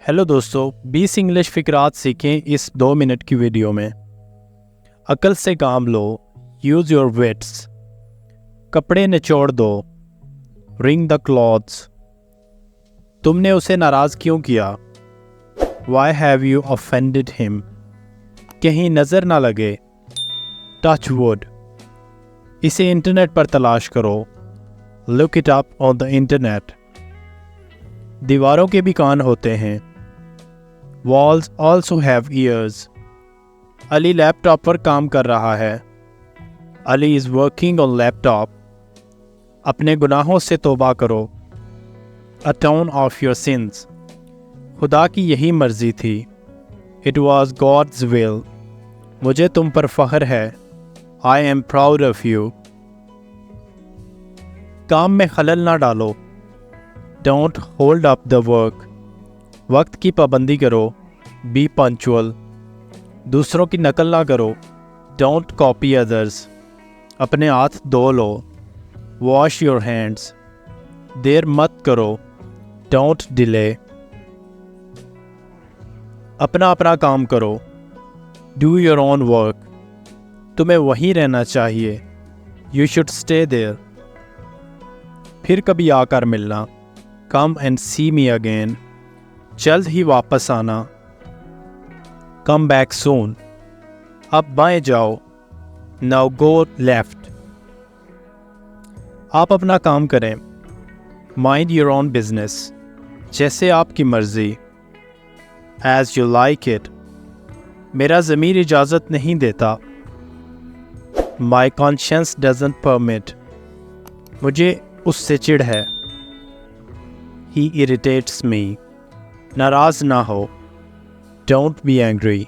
Hello दोस्तों, 20 English फ़िक्रात सीखें इस 2 मिनट की वीडियो में। अकल से काम लो, यूज़ योर विट्स। कपड़े निचोड़ दो, रिंग द क्लॉथ्स। तुमने उसे नाराज़ क्यों किया? Why have you offended him? कहीं नज़र ना लगे, टच वुड। इसे इंटरनेट पर तलाश करो, look it up on the internet. दीवारों के भी कान होते हैं, Walls also have ears. Ali laptop पर काम कर रहा है। Ali is working on laptop. अपने गुनाहों से तौबा करो। Atone of your sins. खुदा की यही मर्जी थी। It was God's will. मुझे तुम पर फ़ख्र है। I am proud of you. काम में खलल ना डालो। Don't hold up the work. वक्त की पाबंदी करो, बी पंक्चुअल। दूसरों की नकल ना करो, डोंट कॉपी अदर्स। अपने हाथ धो लो, वॉश योर हैंड्स। देर मत करो, डोंट डिले। अपना अपना काम करो, डू योर ओन वर्क। तुम्हें वहीं रहना चाहिए, यू शुड स्टे देयर। फिर कभी आकर मिलना, come and C me again. जल्द ही वापस आना, कम बैक सून। अब बाएं जाओ, नाउ गो लेफ्ट। आप अपना काम करें, माइंड योर ओन बिजनेस। जैसे आपकी मर्जी, एज यू लाइक इट। मेरा ज़मीर इजाज़त नहीं देता, माई कॉन्शियंस डजंट परमिट। मुझे उससे चिढ़ है, ही इरिटेट्स मी। नाराज़ ना हो, डोंट बी एंग्री।